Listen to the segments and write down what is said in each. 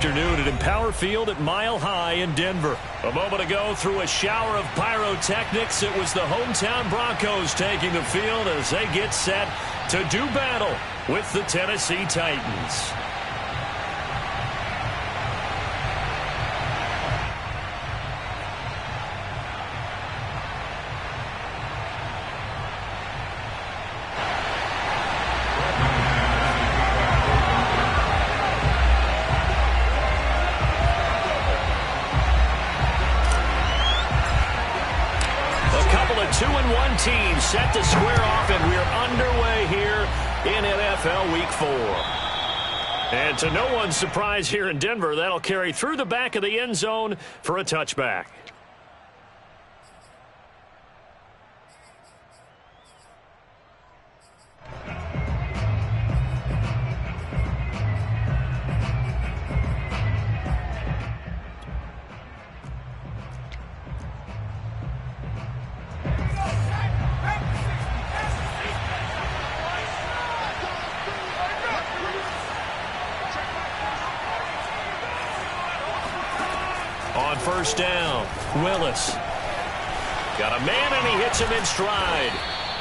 Afternoon at Empower Field at Mile High in Denver. A moment ago, through a shower of pyrotechnics, it was the hometown Broncos taking the field as they get set to do battle with the Tennessee Titans. Team set to square off, and we're underway here in NFL Week 4. And to no one's surprise here in Denver, that'll carry through the back of the end zone for a touchback. On first down, Willis. Got a man, and he hits him in stride.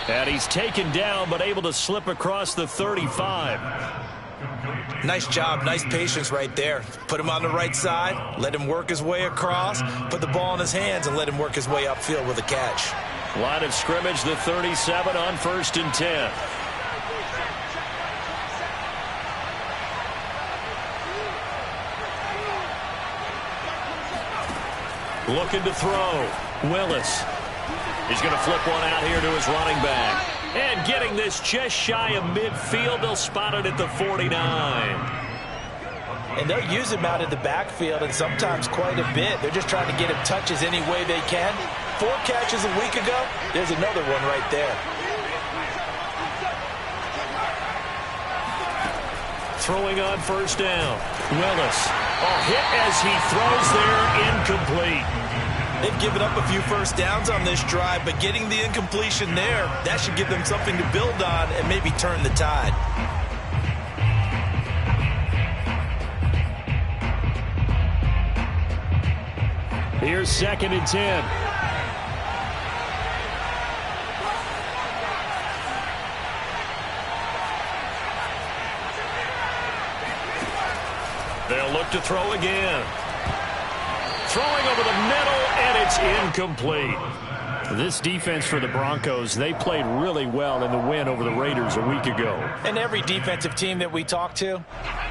And he's taken down, but able to slip across the 35. Nice job, nice patience right there. Put him on the right side, let him work his way across, put the ball in his hands, and let him work his way upfield with a catch. Line of scrimmage, the 37 on 1st and 10. Looking to throw. Willis. He's going to flip one out here to his running back. And getting this just shy of midfield. They'll spot it at the 49. And they'll use him out in the backfield, and sometimes quite a bit. They're just trying to get him touches any way they can. 4 catches a week ago. There's another one right there. Throwing on first down. Willis. Hit as he throws there, incomplete. They've given up a few first downs on this drive, but getting the incompletion there, that should give them something to build on and maybe turn the tide. Here's 2nd and 10. They'll look to throw again. Throwing over the middle, and it's incomplete. This defense for the Broncos, they played really well in the win over the Raiders a week ago. And every defensive team that we talk to,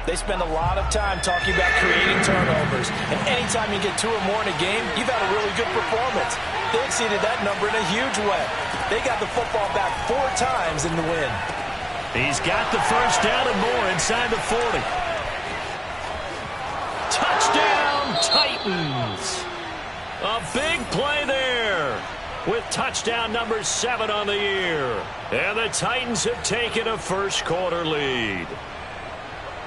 they spend a lot of time talking about creating turnovers. And anytime you get 2 or more in a game, you've had a really good performance. They exceeded that number in a huge way. They got the football back 4 times in the win. He's got the first down and more inside the 40. Touchdown, Titans. A big play there with touchdown number 7 on the year. And the Titans have taken a first-quarter lead.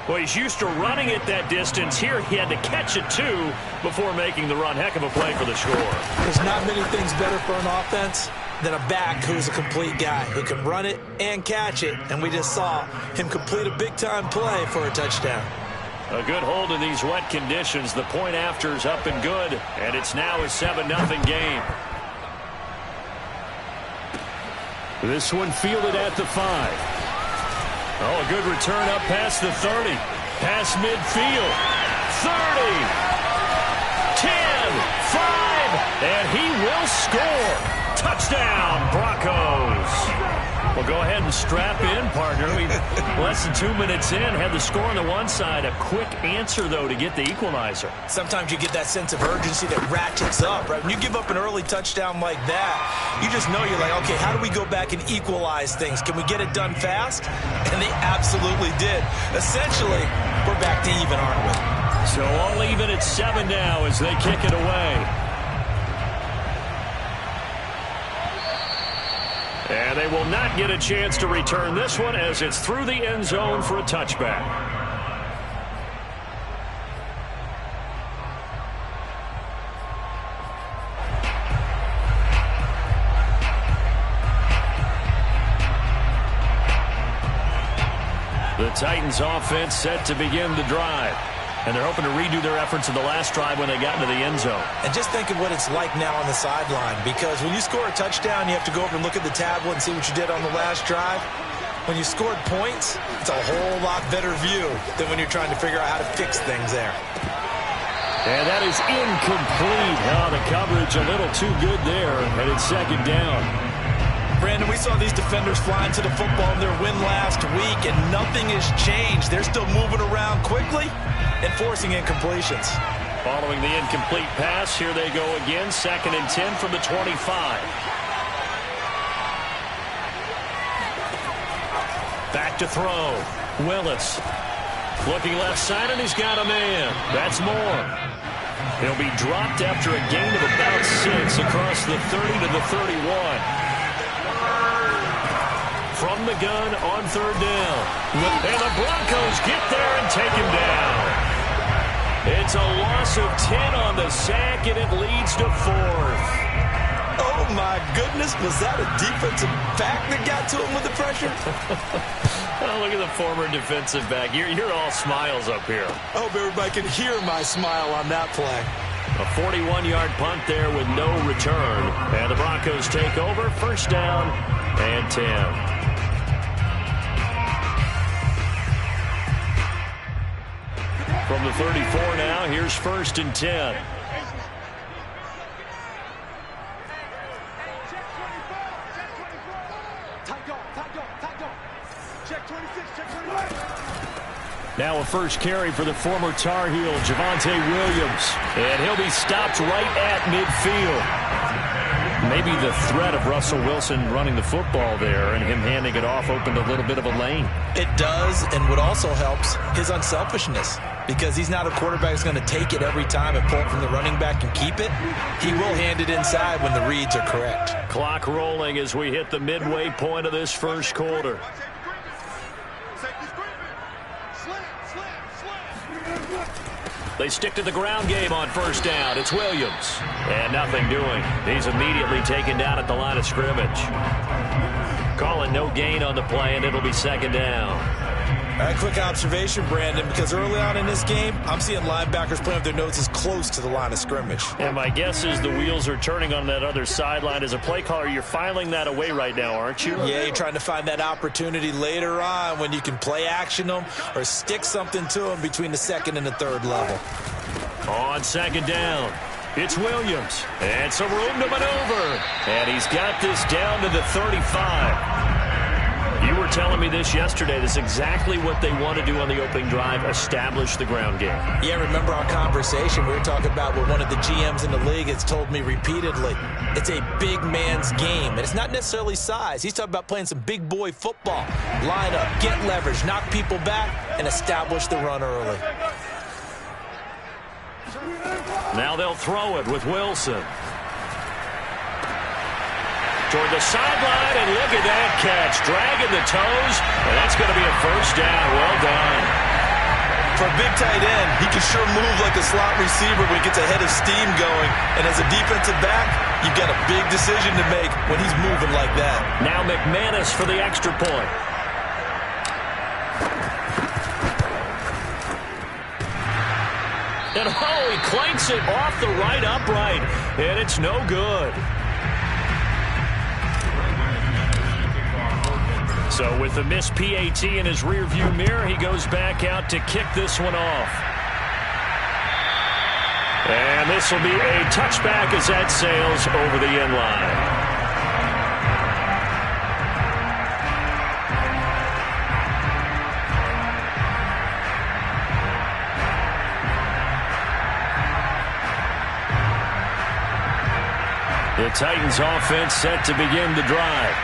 Well, he's used to running it that distance. Here he had to catch it, too, before making the run. Heck of a play for the score. There's not many things better for an offense than a back who's a complete guy who can run it and catch it. And we just saw him complete a big-time play for a touchdown. A good hold in these wet conditions. The point after is up and good, and it's now a 7-0 game. This one fielded at the 5. A good return up past the 30. Past midfield. 30. 10. 5. And he will score. Touchdown, Broncos. Well, go ahead and strap in, partner. Less than 2 minutes in, had the score on the one side. A quick answer, though, to get the equalizer. Sometimes you get that sense of urgency that ratchets up, right? When you give up an early touchdown like that, you just know you're like, okay, how do we go back and equalize things? Can we get it done fast? And they absolutely did. Essentially, we're back to even, aren't we? So all even at 7 now as they kick it away. And they will not get a chance to return this one as it's through the end zone for a touchback. The Titans offense set to begin the drive. And they're hoping to redo their efforts in the last drive when they got into the end zone. And just think of what it's like now on the sideline, because when you score a touchdown, you have to go over and look at the tablet and see what you did on the last drive. When you scored points, it's a whole lot better view than when you're trying to figure out how to fix things there. And that is incomplete. Oh, the coverage a little too good there, and it's second down. Brandon, we saw these defenders flying to the football in their win last week, and nothing has changed. They're still moving around quickly and forcing incompletions. Following the incomplete pass, here they go again. 2nd and 10 from the 25. Back to throw. Willis. Looking left side, and he's got a man. That's Moore. He'll be dropped after a gain of about 6 across the 30 to the 31. From the gun on 3rd down. And the Broncos get there and take him down. It's a loss of 10 on the sack, and it leads to 4th. Oh, my goodness. Was that a defensive back that got to him with the pressure? Oh, look at the former defensive back. You're all smiles up here. I hope everybody can hear my smile on that play. A 41-yard punt there with no return. And the Broncos take over. 1st down and 10. From the 34 now, here's 1st and 10. Now a first carry for the former Tar Heel, Javonte Williams. And he'll be stopped right at midfield. Maybe the threat of Russell Wilson running the football there and him handing it off opened a little bit of a lane. It does, and what also helps, his unselfishness. Because he's not a quarterback who's going to take it every time and pull it from the running back and keep it. He will hand it inside when the reads are correct. Clock rolling as we hit the midway point of this first quarter. They stick to the ground game on 1st down. It's Williams. And nothing doing. He's immediately taken down at the line of scrimmage. Calling no gain on the play, and it'll be 2nd down. All right, quick observation, Brandon, because early on in this game, I'm seeing linebackers playing with their noses close to the line of scrimmage. And my guess is the wheels are turning on that other sideline. As a play caller, you're filing that away right now, aren't you? Yeah, you're trying to find that opportunity later on when you can play action them or stick something to them between the 2nd and the 3rd level. On 2nd down, it's Williams. And some room to maneuver. And he's got this down to the 35. You were telling me this yesterday. This is exactly what they want to do on the opening drive, establish the ground game. Yeah, remember our conversation? We were talking about what one of the GMs in the league has told me repeatedly. It's a big man's game, and it's not necessarily size. He's talking about playing some big boy football. Line up, get leverage, knock people back, and establish the run early. Now they'll throw it with Wilson. Toward the sideline, and look at that catch. Dragging the toes, and that's going to be a 1st down. Well done. For a big tight end, he can sure move like a slot receiver when he gets a head of steam going. And as a defensive back, you've got a big decision to make when he's moving like that. Now McManus for the extra point. And he clanks it off the right upright, and it's no good. So with the missed PAT in his rearview mirror, he goes back out to kick this one off. And this will be a touchback as that sails over the end line. The Titans offense set to begin the drive.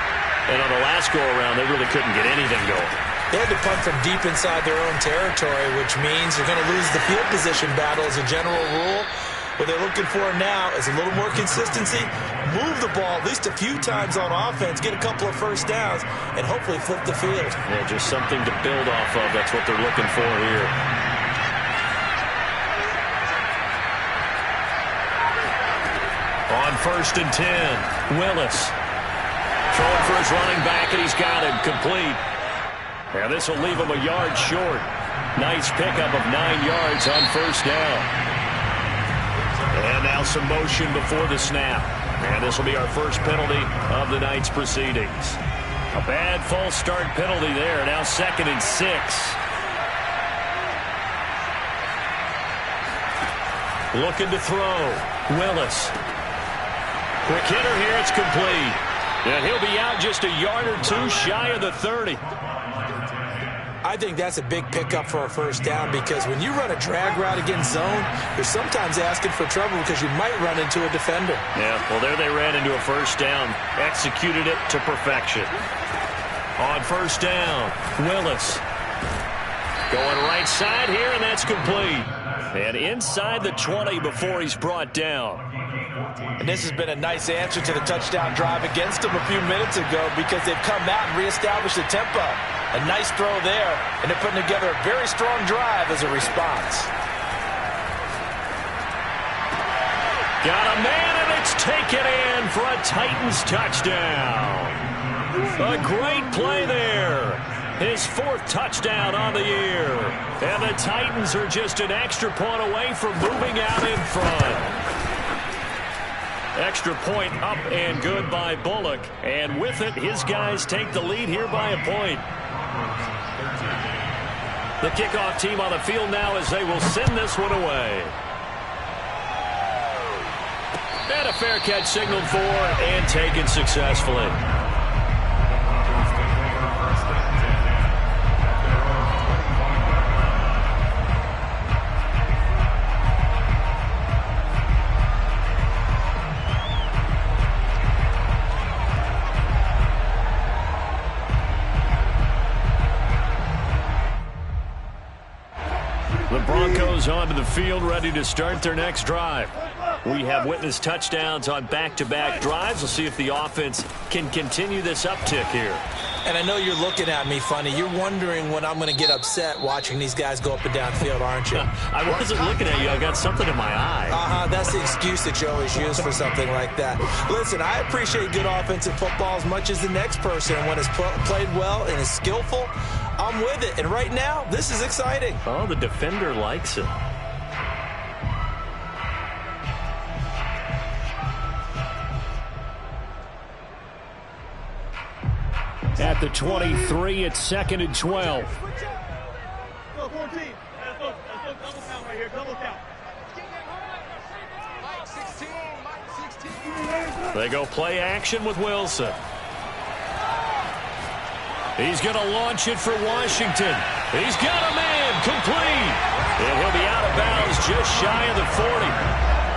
And on the last go-around, they really couldn't get anything going. They had to punt from deep inside their own territory, which means you're going to lose the field position battle as a general rule. What they're looking for now is a little more consistency, move the ball at least a few times on offense, get a couple of 1st downs, and hopefully flip the field. Yeah, just something to build off of. That's what they're looking for here. On 1st and 10, Willis. Throwing for his running back, and he's got him complete. And this will leave him a yard short. Nice pickup of 9 yards on first down. And now some motion before the snap. And this will be our first penalty of the night's proceedings. A bad false start penalty there. Now 2nd and 6. Looking to throw. Willis. Quick hitter here. It's complete. And he'll be out just a yard or two shy of the 30. I think that's a big pickup for a first down because when you run a drag route against zone, you're sometimes asking for trouble because you might run into a defender. Yeah, well, there they ran into a first down. Executed it to perfection. On first down, Willis. Going right side here, and that's complete. And inside the 20 before he's brought down. And this has been a nice answer to the touchdown drive against them a few minutes ago because they've come out and reestablished the tempo. A nice throw there, and they're putting together a very strong drive as a response. Got a man, and it's taken in for a Titans touchdown. A great play there. His 4th touchdown on the year. And the Titans are just an extra point away from moving out in front. Extra point up and good by Bullock. And with it, his guys take the lead here by a point. The kickoff team on the field now as they will send this one away. And a fair catch signaled for and taken successfully. The Broncos onto the field, ready to start their next drive. We have witnessed touchdowns on back-to-back drives. We'll see if the offense can continue this uptick here. And I know you're looking at me funny. You're wondering when I'm going to get upset watching these guys go up and down field, aren't you? I wasn't looking at you. I got something in my eye. That's the excuse that you always use for something like that. Listen, I appreciate good offensive football as much as the next person. When it's played well and is skillful, I'm with it. And right now, this is exciting. Oh, the defender likes it. At the 23, it's 2nd and 12. They go play action with Wilson. He's going to launch it for Washington. He's got a man, complete. And he'll be out of bounds just shy of the 40.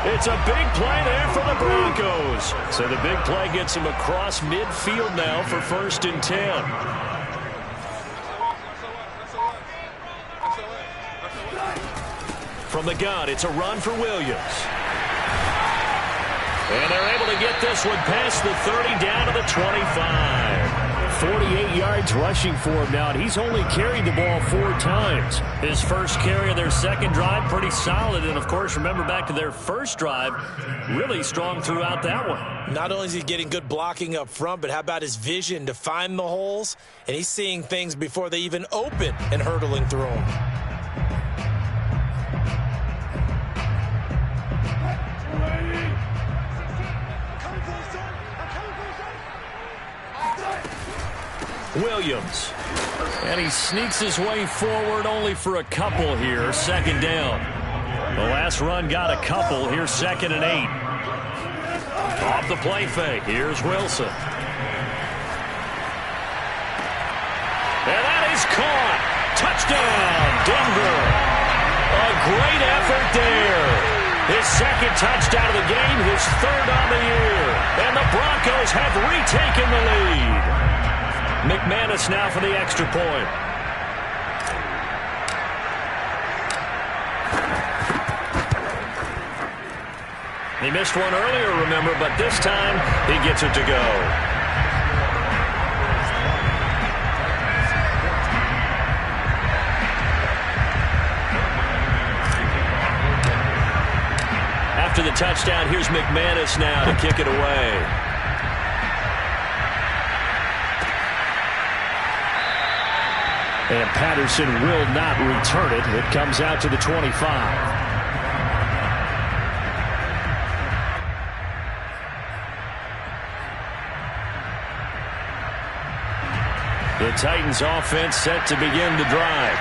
It's a big play there for the Broncos. So the big play gets him across midfield now for 1st and 10. From the gun, it's a run for Williams. And they're able to get this one past the 30 down to the 25. 48 yards rushing for him now, and he's only carried the ball 4 times. His first carry of their second drive, pretty solid. And, of course, remember back to their first drive, really strong throughout that one. Not only is he getting good blocking up front, but how about his vision to find the holes? And he's seeing things before they even open and hurdling through them. Williams. And he sneaks his way forward only for a couple here. 2nd down. The last run got a couple. Here's 2nd and 8. Off the play fake. Here's Wilson. And that is caught. Touchdown, Denver. A great effort there. His 2nd touchdown of the game, his 3rd on the year. And the Broncos have retaken the lead. McManus now for the extra point. He missed one earlier, remember, but this time he gets it to go. After the touchdown, here's McManus now to kick it away. And Patterson will not return it. It comes out to the 25. The Titans offense set to begin the drive.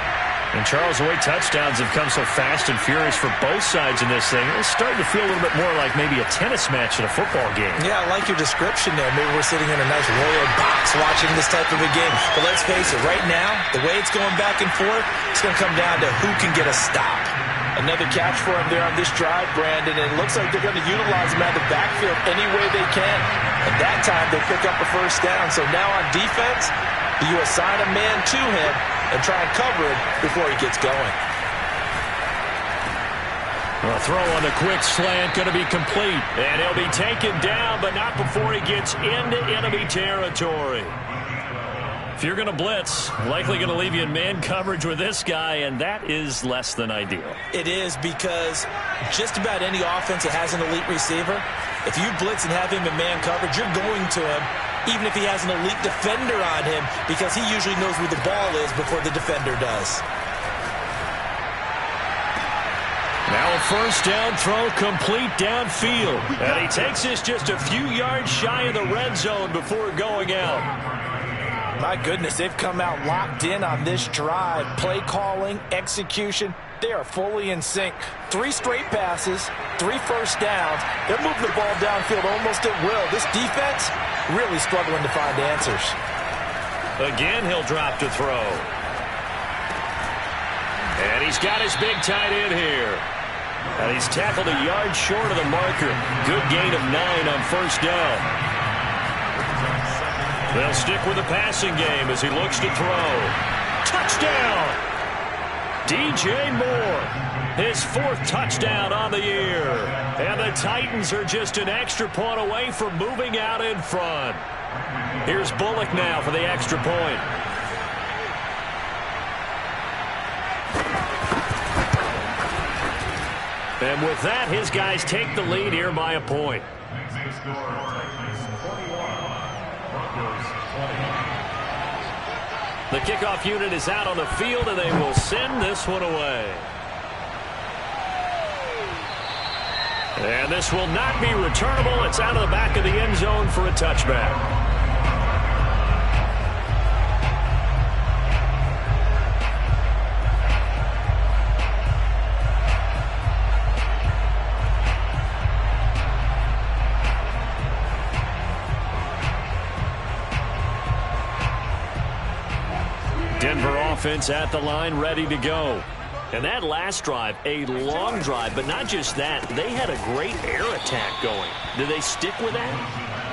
And Charles, the way touchdowns have come so fast and furious for both sides in this thing, it's starting to feel a little bit more like maybe a tennis match in a football game. Yeah, I like your description there. Maybe we're sitting in a nice royal box watching this type of a game. But let's face it, right now, the way it's going back and forth, it's going to come down to who can get a stop. Another catch for him there on this drive, Brandon, and it looks like they're going to utilize him out of the backfield any way they can. And that time, they pick up a first down. So now on defense, you assign a man to him and try and cover him before he gets going. A throw on the quick slant going to be complete. And he'll be taken down, but not before he gets into enemy territory. If you're going to blitz, likely going to leave you in man coverage with this guy, and that is less than ideal. It is, because just about any offense that has an elite receiver, if you blitz and have him in man coverage, you're going to him, even if he has an elite defender on him, because he usually knows where the ball is before the defender does. Now a first down throw complete downfield. And he takes this just a few yards shy of the red zone before going out. My goodness, they've come out locked in on this drive. Play calling, execution, they are fully in sync. 3 straight passes, 3 first downs. They're moving the ball downfield almost at will. This defense really struggling to find answers. Again, he'll drop to throw. And he's got his big tight end here. And he's tackled a yard short of the marker. Good gain of 9 on first down. They'll stick with the passing game as he looks to throw. Touchdown! DJ Moore, his 4th touchdown on the year. And the Titans are just an extra point away from moving out in front. Here's Bullock now for the extra point. And with that, his guys take the lead here by a point. The kickoff unit is out on the field, and they will send this one away. And this will not be returnable. It's out of the back of the end zone for a touchback. Denver offense at the line, ready to go. And that last drive, a long drive, but not just that. They had a great air attack going. Did they stick with that?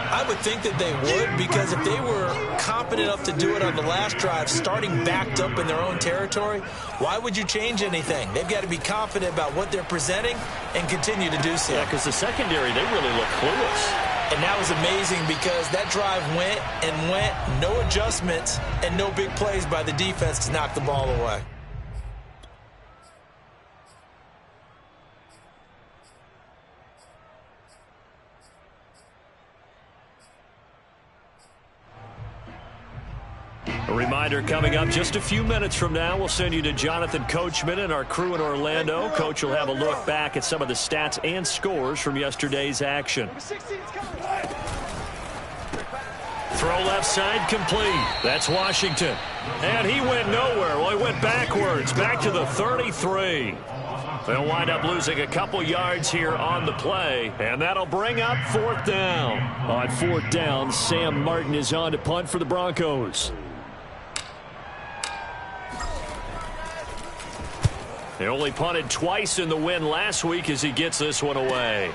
I would think that they would, because if they were competent enough to do it on the last drive, starting backed up in their own territory, why would you change anything? They've got to be confident about what they're presenting and continue to do so. Yeah, because the secondary, they really look clueless. And that was amazing, because that drive went and went, no adjustments and no big plays by the defense to knock the ball away. A reminder coming up just a few minutes from now, we'll send you to Jonathan Coachman and our crew in Orlando. Coach will have a look back at some of the stats and scores from yesterday's action. Throw left side complete. That's Washington. And he went nowhere. Well, he went backwards, back to the 33. They'll wind up losing a couple yards here on the play, and that'll bring up 4th down. On 4th down, Sam Martin is on to punt for the Broncos. They only punted twice in the win last week as he gets this one away.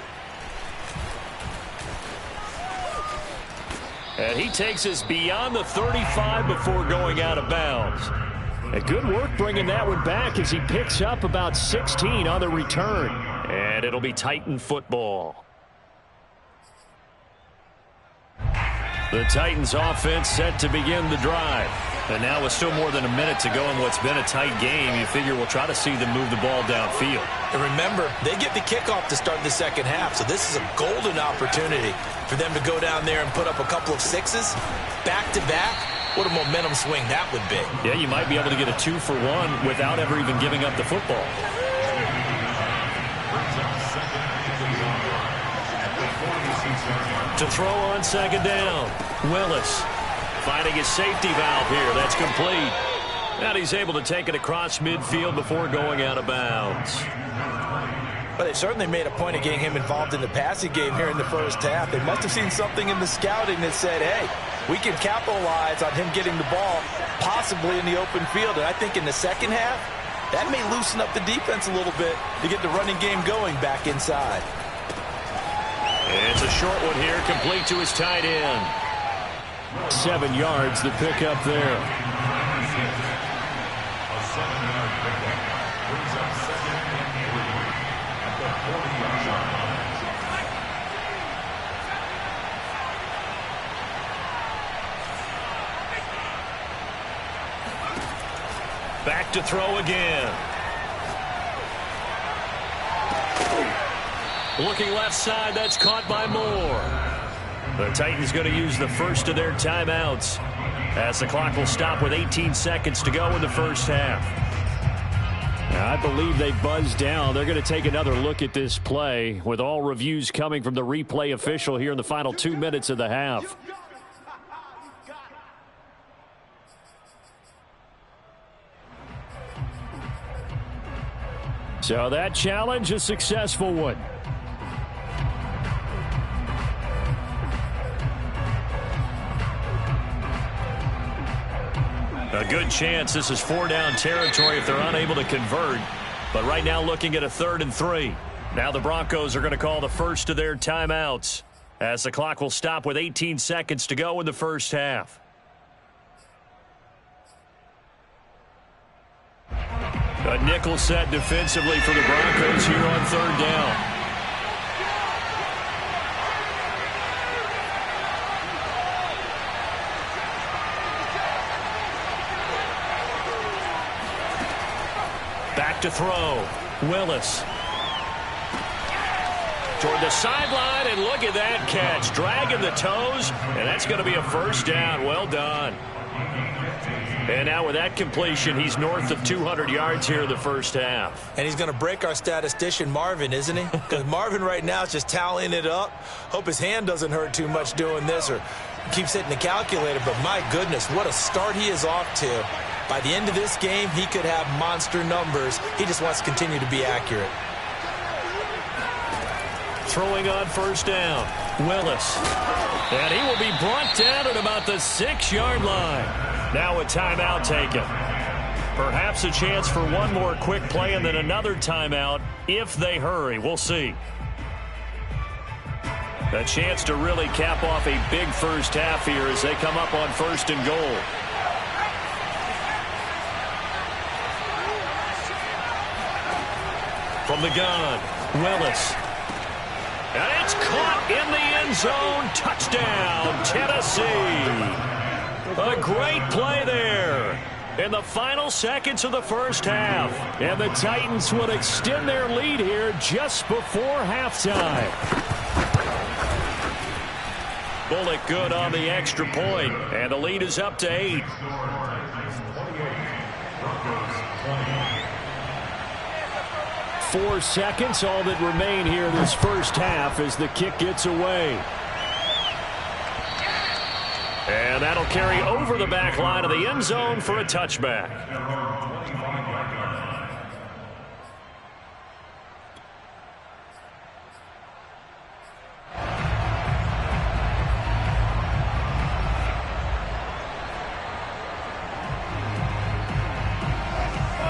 And he takes us beyond the 35 before going out of bounds. And good work bringing that one back as he picks up about 16 on the return. And it'll be Titan football. The Titans offense set to begin the drive. And now with still more than a minute to go in what's been a tight game, you figure we'll try to see them move the ball downfield. And remember, they get the kickoff to start the second half, so this is a golden opportunity for them to go down there and put up a couple of 6s back-to-back What a momentum swing that would be. Yeah, you might be able to get a 2-for-1 without ever even giving up the football. To throw on second down, Willis finding his safety valve here. That's complete. And he's able to take it across midfield before going out of bounds. But they certainly made a point of getting him involved in the passing game here in the first half. They must have seen something in the scouting that said, hey, we can capitalize on him getting the ball possibly in the open field. And I think in the second half, that may loosen up the defense a little bit to get the running game going back inside. It's a short one here, complete to his tight end. 7 yards, the pickup there. Back to throw again. Looking left side, that's caught by Moore. The Titans going to use the first of their timeouts as the clock will stop with 18 seconds to go in the first half. Now, I believe they buzzed down. They're going to take another look at this play with all reviews coming from the replay official here in the final 2 minutes of the half. So that challenge, a successful one. A good chance this is 4-down territory if they're unable to convert. But right now looking at a 3rd and 3. Now the Broncos are going to call the first of their timeouts as the clock will stop with 18 seconds to go in the first half. A nickel set defensively for the Broncos here on 3rd down. Back to throw. Willis. Toward the sideline, and look at that catch. Dragging the toes, and that's going to be a first down. Well done. And now with that completion, he's north of 200 yards here in the first half. And he's going to break our statistician, Marvin, isn't he? Because Marvin right now is just tallying it up. Hope his hand doesn't hurt too much doing this or keeps hitting the calculator. But my goodness, what a start he is off to. By the end of this game, he could have monster numbers. He just wants to continue to be accurate. Throwing on first down, Willis. And he will be brought down at about the 6-yard line. Now a timeout taken. Perhaps a chance for one more quick play and then another timeout if they hurry. We'll see. A chance to really cap off a big first half here as they come up on 1st and goal. From the gun, Willis. And it's caught in the end zone. Touchdown, Tennessee. A great play there in the final seconds of the first half. And the Titans will extend their lead here just before halftime. Bullock good on the extra point, and the lead is up to 8. Four seconds, all that remain here in this first half as the kick gets away. And that'll carry over the back line of the end zone for a touchback.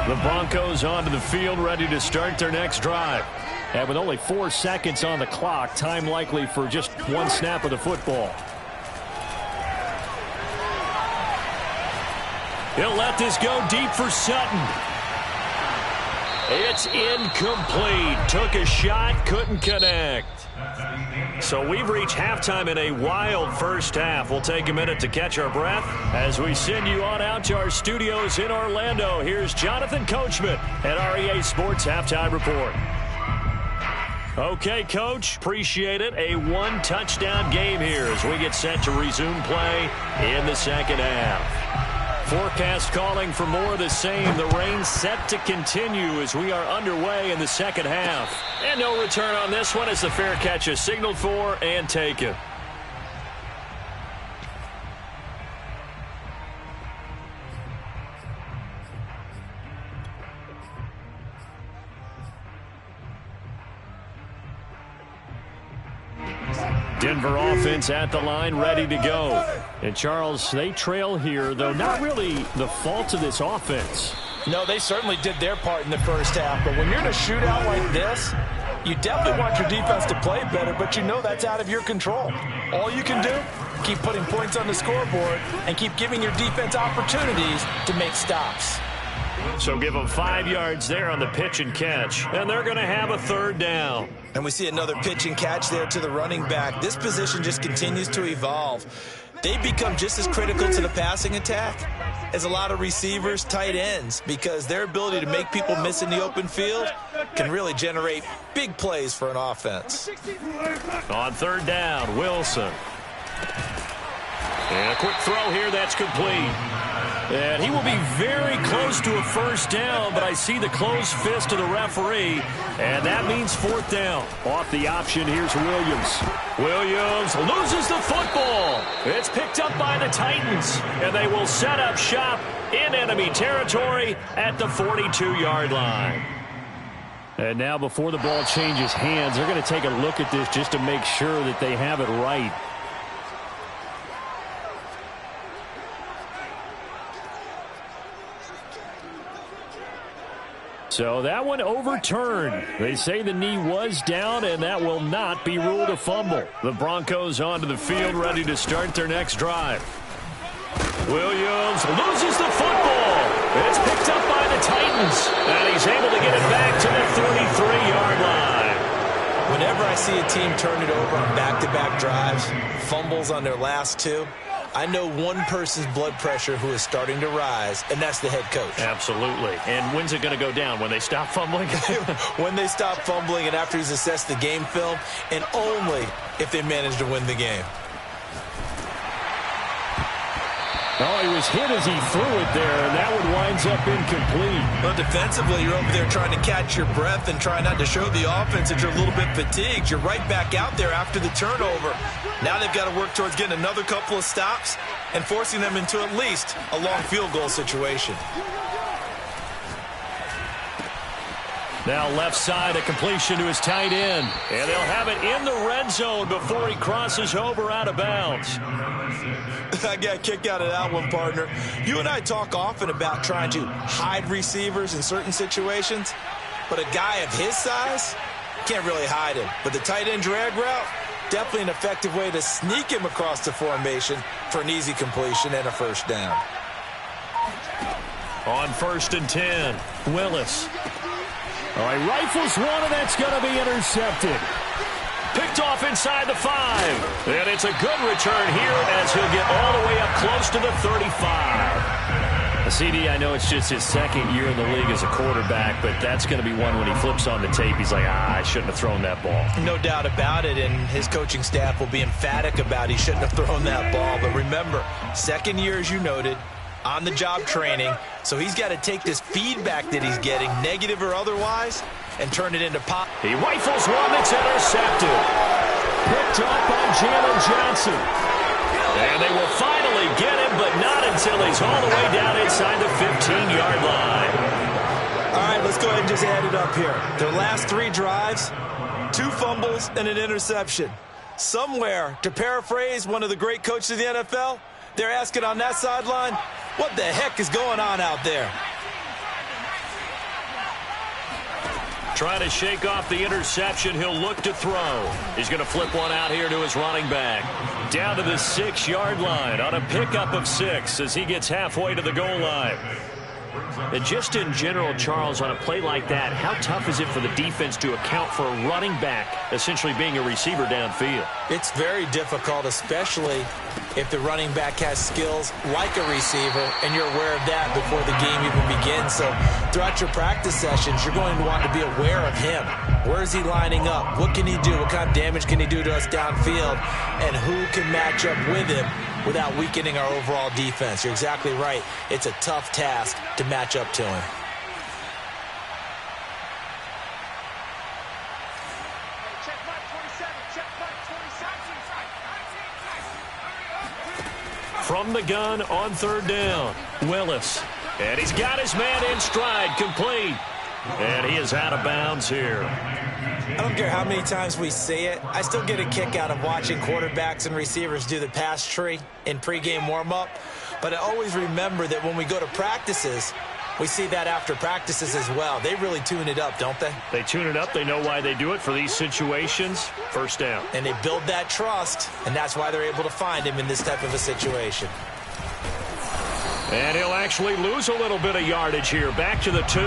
The Broncos onto the field, ready to start their next drive. And with only 4 seconds on the clock, time likely for just one snap of the football. He'll let this go deep for Sutton. It's incomplete. Took a shot, couldn't connect. So we've reached halftime in a wild first half. We'll take a minute to catch our breath as we send you on out to our studios in Orlando. Here's Jonathan Coachman at REA Sports Halftime Report. Okay, Coach. Appreciate it. A one-touchdown game here as we get set to resume play in the second half. Forecast calling for more of the same. The rain set to continue as we are underway in the second half. And no return on this one as the fair catch is signaled for and taken. Denver offense at the line, ready to go. And, Charles, they trail here, though not really the fault of this offense. No, they certainly did their part in the first half. But when you're in a shootout like this, you definitely want your defense to play better, but you know that's out of your control. All you can do, keep putting points on the scoreboard and keep giving your defense opportunities to make stops. So give them 5 yards there on the pitch and catch, and they're going to have a third down. And we see another pitch and catch there to the running back. This position just continues to evolve. They become just as critical to the passing attack as a lot of receivers, tight ends, because their ability to make people miss in the open field can really generate big plays for an offense. On third down, Wilson. And a quick throw here that's complete. And he will be very close to a first down, but I see the closed fist of the referee, and that means fourth down. Off the option, here's Williams. Williams loses the football. It's picked up by the Titans, and they will set up shop in enemy territory at the 42-yard line. And now before the ball changes hands, they're going to take a look at this just to make sure that they have it right. So that one overturned. They say the knee was down, and that will not be ruled a fumble. The Broncos onto the field, ready to start their next drive. Williams loses the football. It's picked up by the Titans, and he's able to get it back to the 33-yard line. Whenever I see a team turn it over on back-to-back drives, fumbles on their last two, I know one person's blood pressure who is starting to rise, and that's the head coach. Absolutely. And when's it going to go down? When they stop fumbling? When they stop fumbling and after he's assessed the game film, and only if they manage to win the game. Oh, he was hit as he threw it there, and that one winds up incomplete. Well, defensively, you're over there trying to catch your breath and try not to show the offense that you're a little bit fatigued. You're right back out there after the turnover. Now they've got to work towards getting another couple of stops and forcing them into at least a long field goal situation. Now left side, a completion to his tight end. And they'll have it in the red zone before he crosses over out of bounds. I got a kick out of that one, partner. You and I talk often about trying to hide receivers in certain situations, but a guy of his size can't really hide him. But the tight end drag route, definitely an effective way to sneak him across the formation for an easy completion and a first down. On 1st and 10, Willis. All right, rifles one, and that's going to be intercepted. Picked off inside the 5. And it's a good return here as he'll get all the way up close to the 35. CD, I know it's just his second year in the league as a quarterback, but that's going to be one when he flips on the tape. He's like, I shouldn't have thrown that ball. No doubt about it, and his coaching staff will be emphatic about he shouldn't have thrown that ball. But remember, second year, as you noted, on-the-job training, so he's got to take this feedback that he's getting, negative or otherwise, and turn it into pop. He rifles one that's intercepted. Picked up by Jalen Johnson. And they will finally get him, but not until he's all the way down inside the 15-yard line. All right, let's go ahead and just add it up here. Their last 3 drives, 2 fumbles and an interception. Somewhere, to paraphrase one of the great coaches of the NFL, they're asking on that sideline, what the heck is going on out there? Trying to shake off the interception. He'll look to throw. He's going to flip one out here to his running back. Down to the 6-yard line on a pickup of 6 as he gets halfway to the goal line. And just in general, Charles, on a play like that, how tough is it for the defense to account for a running back essentially being a receiver downfield? It's very difficult, especially if the running back has skills like a receiver, and you're aware of that before the game even begins. So throughout your practice sessions, you're going to want to be aware of him. Where is he lining up? What can he do? What kind of damage can he do to us downfield? And who can match up with him without weakening our overall defense? You're exactly right. It's a tough task to match up to him. From the gun on third down, Willis. And he's got his man in stride, complete. And he is out of bounds here. I don't care how many times we see it. I still get a kick out of watching quarterbacks and receivers do the pass tree in pregame warm-up. But I always remember that when we go to practices, we see that after practices as well. They really tune it up, don't they? They tune it up. They know why they do it for these situations. First down. And they build that trust, and that's why they're able to find him in this type of a situation. And he'll actually lose a little bit of yardage here. Back to the 2.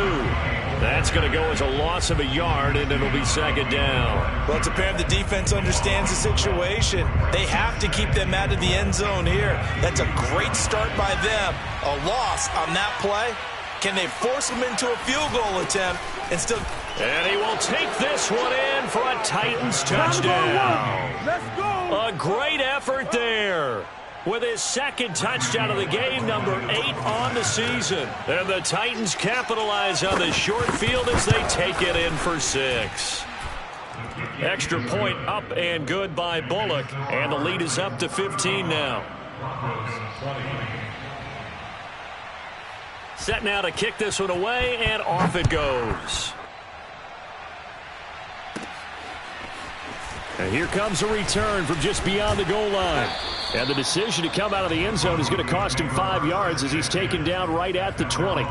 That's going to go as a loss of a yard, and it'll be second down. Well, it's apparent the defense understands the situation. They have to keep them out of the end zone here. That's a great start by them. A loss on that play. Can they force him into a field goal attempt and still... And he will take this one in for a Titans touchdown. Let's go. A great effort there. With his second touchdown of the game, number 8 on the season. And the Titans capitalize on the short field as they take it in for 6. Extra point up and good by Bullock. And the lead is up to 15 now. Set now to kick this one away, and off it goes. And here comes a return from just beyond the goal line. And the decision to come out of the end zone is going to cost him 5 yards as he's taken down right at the 20.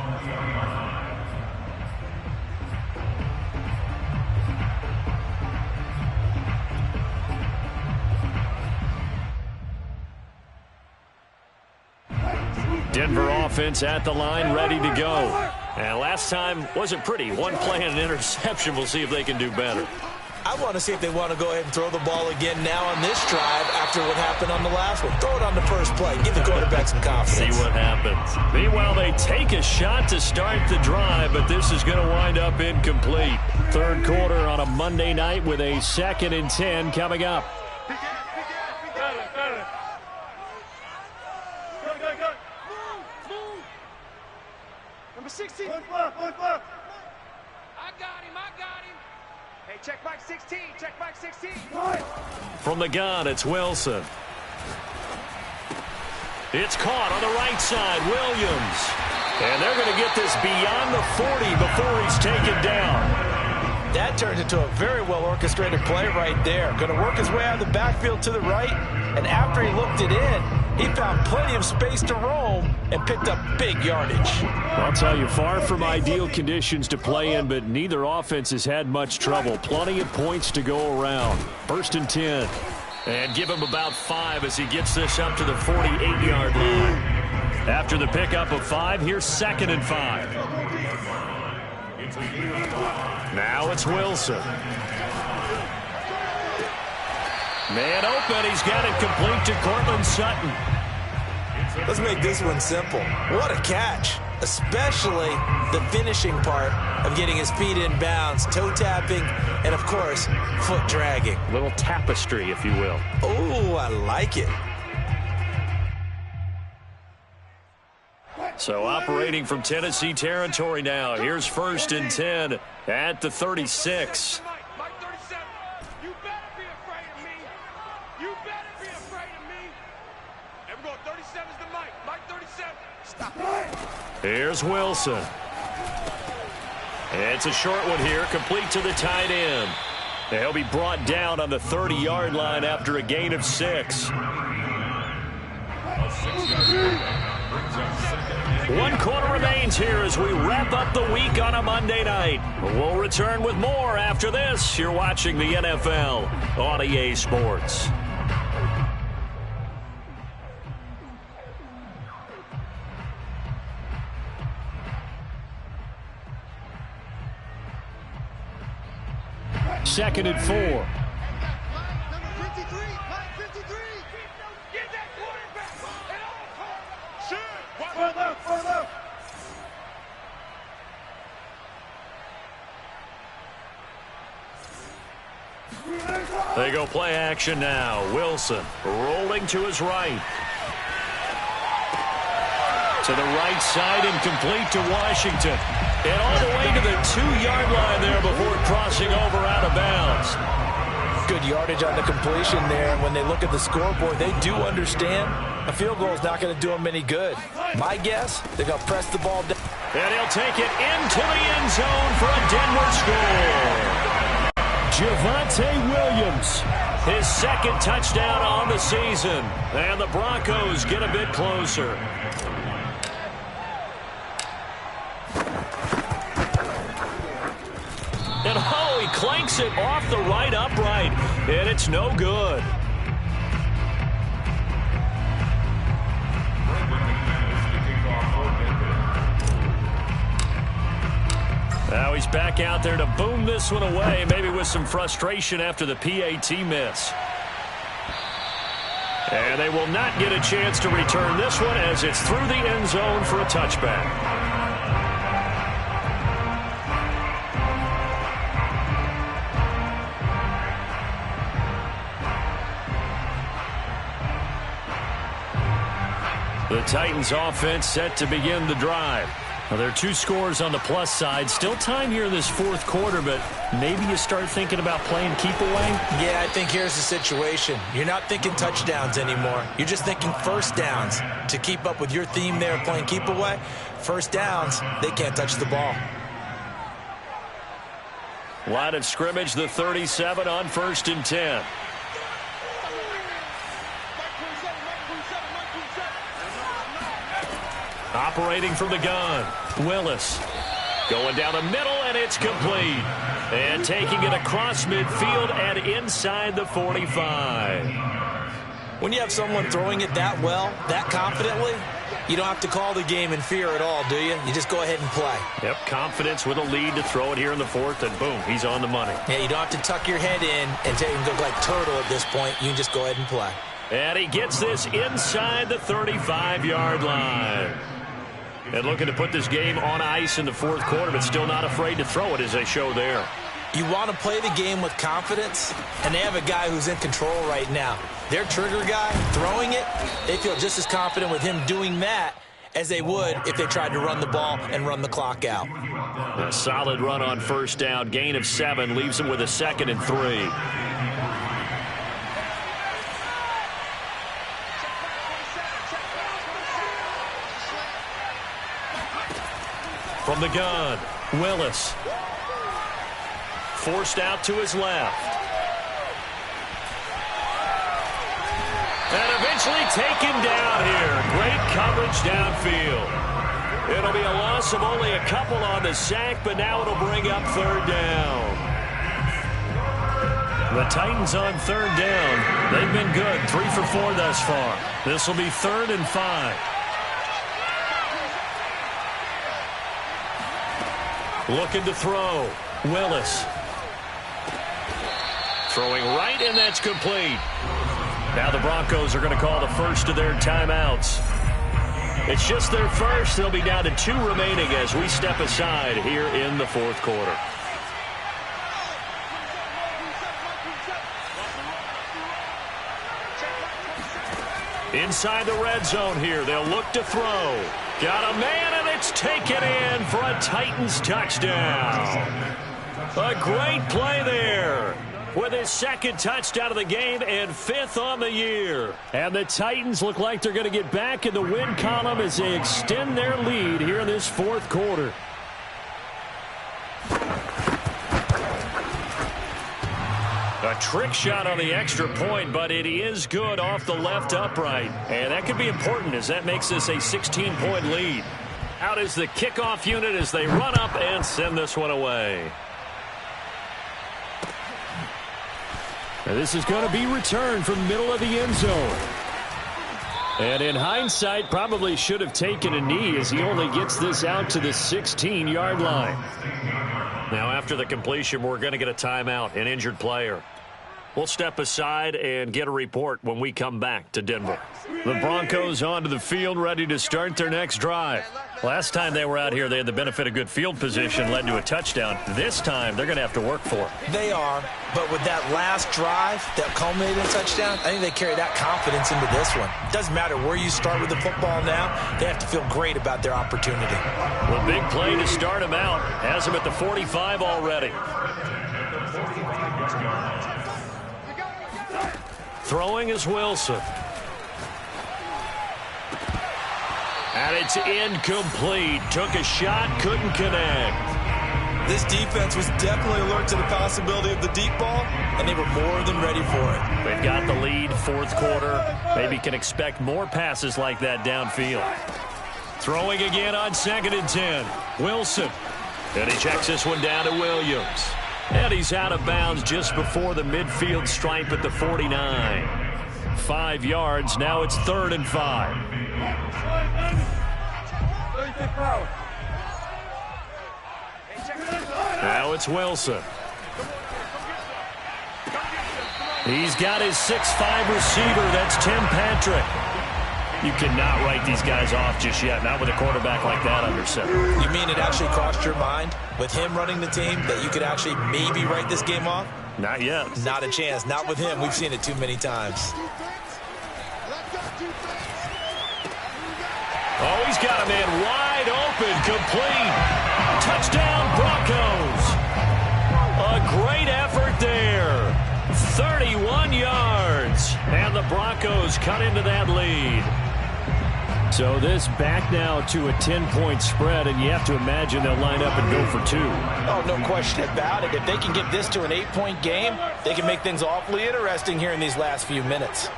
Denver offense at the line, ready to go. And last time wasn't pretty. One play and an interception. We'll see if they can do better. I want to see if they want to go ahead and throw the ball again now on this drive after what happened on the last one. Throw it on the first play. Give the quarterback some confidence. See what happens. Meanwhile, they take a shot to start the drive, but this is going to wind up incomplete. Third quarter on a Monday night with a 2nd and 10 coming up. Number 16. I got him. Hey, check back 16. Check back 16. From the gun, it's Wilson. It's caught on the right side, Williams. And they're going to get this beyond the 40 before he's taken down. That turns into a very well-orchestrated play right there. Going to work his way out of the backfield to the right. And after he looked it in, he found plenty of space to roam and picked up big yardage. I'll tell you, far from ideal conditions to play in, but neither offense has had much trouble. Plenty of points to go around. 1st and 10. And give him about 5 as he gets this up to the 48-yard line. After the pickup of 5, here's 2nd and 5. Now it's Wilson. Man open. He's got it complete to Cortland Sutton. Let's make this one simple. What a catch. Especially the finishing part of getting his feet in bounds, toe tapping, and of course, foot dragging. A little tapestry, if you will. Oh, I like it. So operating from Tennessee territory now. Here's 1st and 10 at the 36. Mike 37. You better be afraid of me. You better be afraid of me. And we're going 37 is the Mike. Mike 37. Stop it. Here's Wilson. It's a short one here, complete to the tight end. He'll be brought down on the 30-yard line after a gain of 6. 1 quarter remains here as we wrap up the week on a Monday night. We'll return with more after this. You're watching the NFL on EA Sports. Second and 4. Number 53. Mike 53. Get that quarterback. They go play action now. Wilson rolling to his right. To the right side and complete to Washington. And all the way to the 2-yard line there before crossing over out of bounds. Good yardage on the completion there. And when they look at the scoreboard, they do understand a field goal is not going to do them any good. My guess, they're going to press the ball down. And he'll take it into the end zone for a Denver score. Javonte Williams, his second touchdown on the season. And the Broncos get a bit closer. And oh, he clanks it off the right upright. And it's no good. Now he's back out there to boom this one away, maybe with some frustration after the PAT miss. And they will not get a chance to return this one as it's through the end zone for a touchback. The Titans offense set to begin the drive. Well, there are 2 scores on the plus side. Still time here in this fourth quarter, but maybe you start thinking about playing keep away? Yeah, I think here's the situation. You're not thinking touchdowns anymore. You're just thinking first downs. To keep up with your theme there, playing keep away, first downs, they can't touch the ball. Line of scrimmage, the 37 on 1st and 10. Operating from the gun, Willis. Going down the middle, and it's complete. And taking it across midfield and inside the 45. When you have someone throwing it that well, that confidently, you don't have to call the game in fear at all, do you? You just go ahead and play. Yep, confidence with a lead to throw it here in the 4th, and boom, he's on the money. Yeah, you don't have to tuck your head in and take him look like turtle at this point. You can just go ahead and play. And he gets this inside the 35-yard line. And looking to put this game on ice in the 4th quarter, but still not afraid to throw it as they show there. You want to play the game with confidence, and they have a guy who's in control right now. Their trigger guy throwing it, they feel just as confident with him doing that as they would if they tried to run the ball and run the clock out. A solid run on 1st down. Gain of 7 leaves them with a 2nd and 3. From the gun, Willis. Forced out to his left. And eventually taken down here. Great coverage downfield. It'll be a loss of only a couple on the sack, but now it'll bring up 3rd down. The Titans on 3rd down. They've been good, 3 for 4 thus far. This will be 3rd and 5. Looking to throw. Willis. Throwing right, and that's complete. Now the Broncos are going to call the first of their timeouts. It's just their first. They'll be down to 2 remaining as we step aside here in the 4th quarter. Inside the red zone here. They'll look to throw. Got a man, and it's taken in for a Titans touchdown. A great play there with his 2nd touchdown of the game and 5th on the year. And the Titans look like they're going to get back in the win column as they extend their lead here in this 4th quarter. A trick shot on the extra point, but it is good off the left upright. And that could be important as that makes this a 16-point lead. Out is the kickoff unit as they run up and send this one away. Now this is going to be returned from the middle of the end zone. And in hindsight, probably should have taken a knee as he only gets this out to the 16-yard line. Now after the completion, we're going to get a timeout, an injured player. We'll step aside and get a report when we come back to Denver. The Broncos onto the field, ready to start their next drive. Last time they were out here, they had the benefit of good field position, led to a touchdown. This time, they're going to have to work for it. They are, but with that last drive that culminated in a touchdown, I think they carry that confidence into this one. Doesn't matter where you start with the football now, they have to feel great about their opportunity. The big play to start him out has him at the 45 already. Throwing is Wilson. And it's incomplete. Took a shot, couldn't connect. This defense was definitely alert to the possibility of the deep ball, and they were more than ready for it. They've got the lead, fourth quarter. Maybe can expect more passes like that downfield. Throwing again on 2nd and 10. Wilson. And he checks this one down to Williams. And he's out of bounds just before the midfield stripe at the 49. 5 yards. Now it's 3rd and 5. Now it's Wilson. He's got his 6'5" receiver. That's Tim Patrick. You cannot write these guys off just yet, not with a quarterback like that under center. You mean it actually crossed your mind with him running the team that you could actually maybe write this game off? Not yet. Not a chance. Not with him. We've seen it too many times. Oh, he's got a man wide open, complete. Touchdown, Broncos. A great effort there. 31 yards. And the Broncos cut into that lead. So this back now to a 10-point spread, and you have to imagine they'll line up and go for 2. Oh, no question about it. If they can get this to an 8-point game, they can make things awfully interesting here in these last few minutes.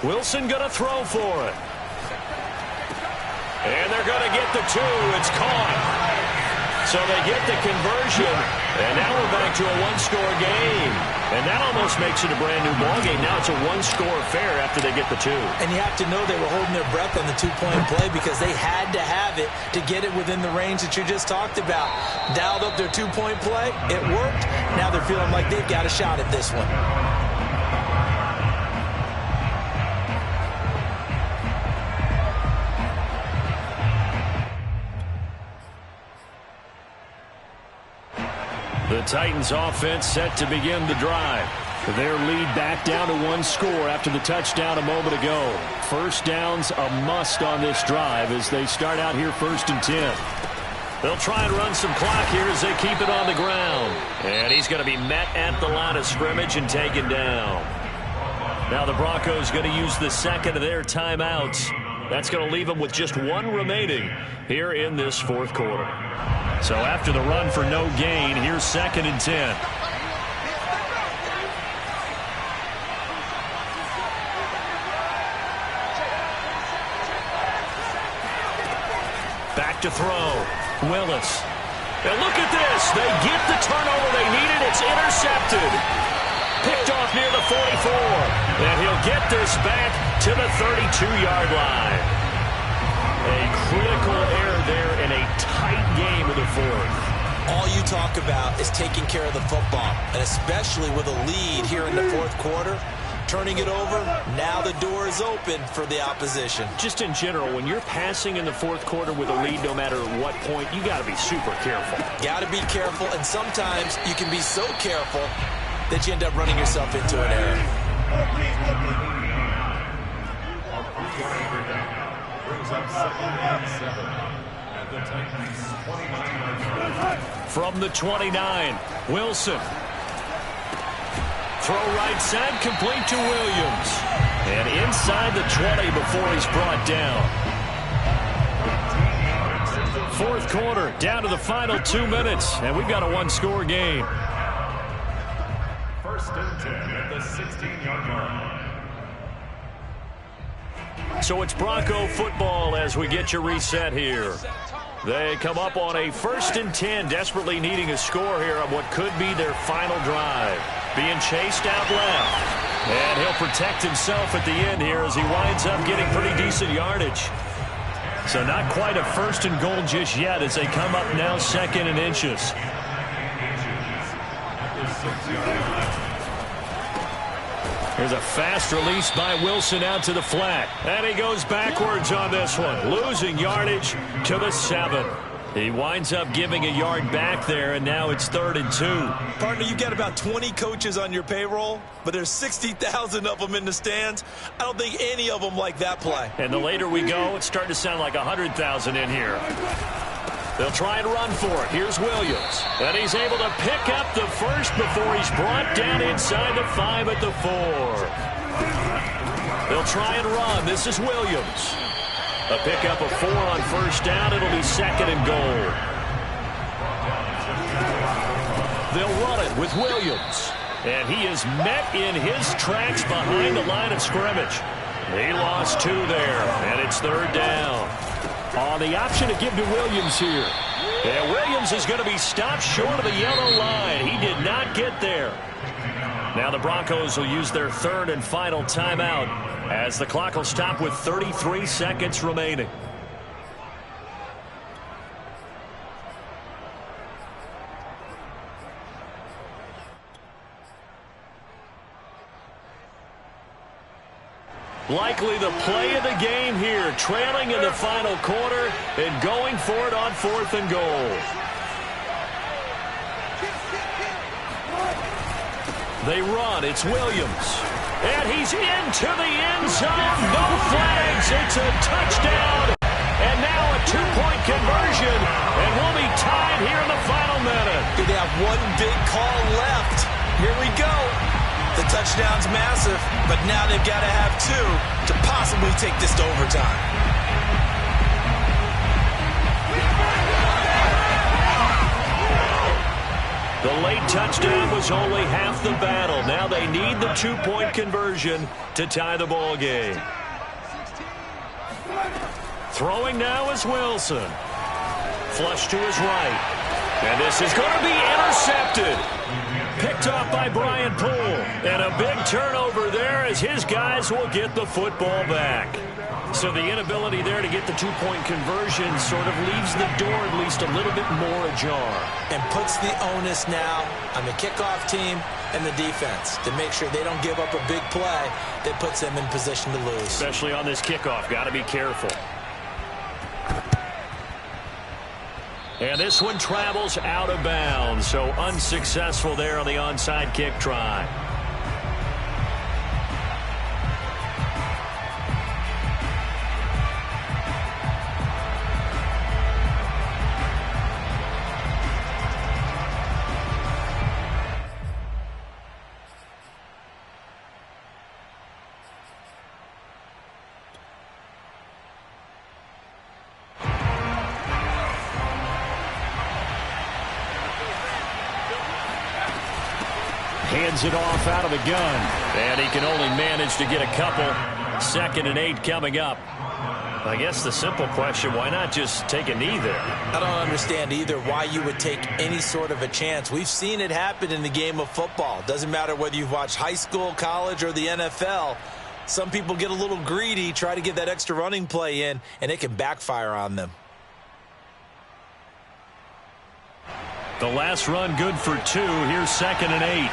Wilson going to throw for it. And they're going to get the 2. It's caught. So they get the conversion, and now we're back to a one-score game. And that almost makes it a brand-new ballgame. Now it's a one-score affair after they get the 2. And you have to know they were holding their breath on the 2-point play because they had to have it to get it within the range that you just talked about. Dialed up their 2-point play. It worked. Now they're feeling like they've got a shot at this one. The Titans offense set to begin the drive. Their lead back down to 1 score after the touchdown a moment ago. First down's a must on this drive as they start out here 1st and 10. They'll try and run some clock here as they keep it on the ground. And he's going to be met at the line of scrimmage and taken down. Now the Broncos going to use the second of their timeouts. That's going to leave them with just 1 remaining here in this 4th quarter. So after the run for no gain, here's 2nd and 10. Back to throw. Willis. And look at this. They get the turnover they needed. It's intercepted. Picked off near the 44. And he'll get this back to the 32-yard line. A critical error there in a tight game of the 4th. All you talk about is taking care of the football, and especially with a lead here in the 4th quarter, turning it over, now the door is open for the opposition. Just in general, when you're passing in the 4th quarter with a lead, no matter what point, you got to be super careful. Got to be careful, and sometimes you can be so careful that you end up running yourself into an error. From the 29, Wilson. Throw right side, complete to Williams. And inside the 20 before he's brought down. 4th quarter, down to the final 2 minutes, and we've got a 1-score game. 1st and 10 at the 16-yard line. So it's Bronco football as we get you reset here. They come up on a 1st and 10, desperately needing a score here on what could be their final drive. Being chased out left. And he'll protect himself at the end here as he winds up getting pretty decent yardage. So not quite a 1st and goal just yet as they come up now 2nd and inches. 6-yard line. There's a fast release by Wilson out to the flat. And he goes backwards on this one, losing yardage to the 7. He winds up giving a yard back there, and now it's 3rd and 2. Partner, you got about 20 coaches on your payroll, but there's 60,000 of them in the stands. I don't think any of them like that play. And the later we go, it's starting to sound like 100,000 in here. They'll try and run for it. Here's Williams. And he's able to pick up the first before he's brought down inside the 5 at the 4. They'll try and run. This is Williams. A pickup of 4 on first down. It'll be 2nd and goal. They'll run it with Williams. And he is met in his tracks behind the line of scrimmage. He lost 2 there, and it's 3rd down. On the option to give to Williams here. And Williams is going to be stopped short of the yellow line. He did not get there. Now the Broncos will use their 3rd and final timeout as the clock will stop with 33 seconds remaining. Likely the play of the game here, trailing in the final quarter and going for it on 4th and goal. They run. It's Williams. And he's into the end zone. No flags. It's a touchdown. And now a 2-point conversion. And we'll be tied here in the final minute. They have one big call left. Here we go. The touchdown's massive, but now they've got to have 2 to possibly take this to overtime. The late touchdown was only half the battle. Now they need the 2-point conversion to tie the ball game. Throwing now is Wilson. Flush to his right. And this is going to be intercepted. Picked off by Brian Poole. And a big turnover there as his guys will get the football back. So the inability there to get the 2-point conversion sort of leaves the door at least a little bit more ajar. And puts the onus now on the kickoff team and the defense to make sure they don't give up a big play that puts them in position to lose. Especially on this kickoff. Got to be careful. And this one travels out of bounds, so unsuccessful there on the onside kick try. Hands it off out of the gun. And he can only manage to get a couple. 2nd and 8 coming up. I guess the simple question, why not just take a knee there? I don't understand either why you would take any sort of a chance. We've seen it happen in the game of football. Doesn't matter whether you've watched high school, college, or the NFL. Some people get a little greedy, try to get that extra running play in, and it can backfire on them. The last run good for 2. Here's 2nd and 8.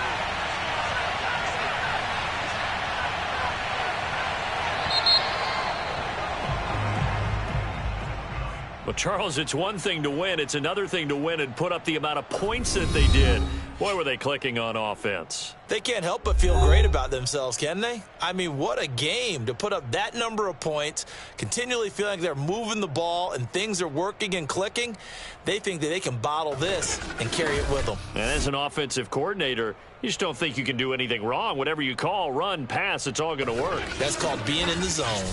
Well, Charles, it's one thing to win. It's another thing to win and put up the amount of points that they did. Boy, were they clicking on offense. They can't help but feel great about themselves, can they? I mean, what a game to put up that number of points, continually feeling like they're moving the ball and things are working and clicking. They think that they can bottle this and carry it with them. And as an offensive coordinator, you just don't think you can do anything wrong. Whatever you call, run, pass, it's all going to work. That's called being in the zone.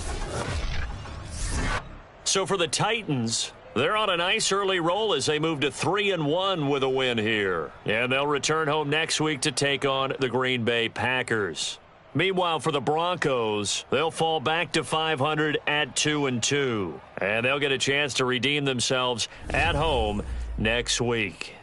So for the Titans, they're on a nice early roll as they move to 3-1 with a win here. And they'll return home next week to take on the Green Bay Packers. Meanwhile, for the Broncos, they'll fall back to 500 at 2-2. And they'll get a chance to redeem themselves at home next week.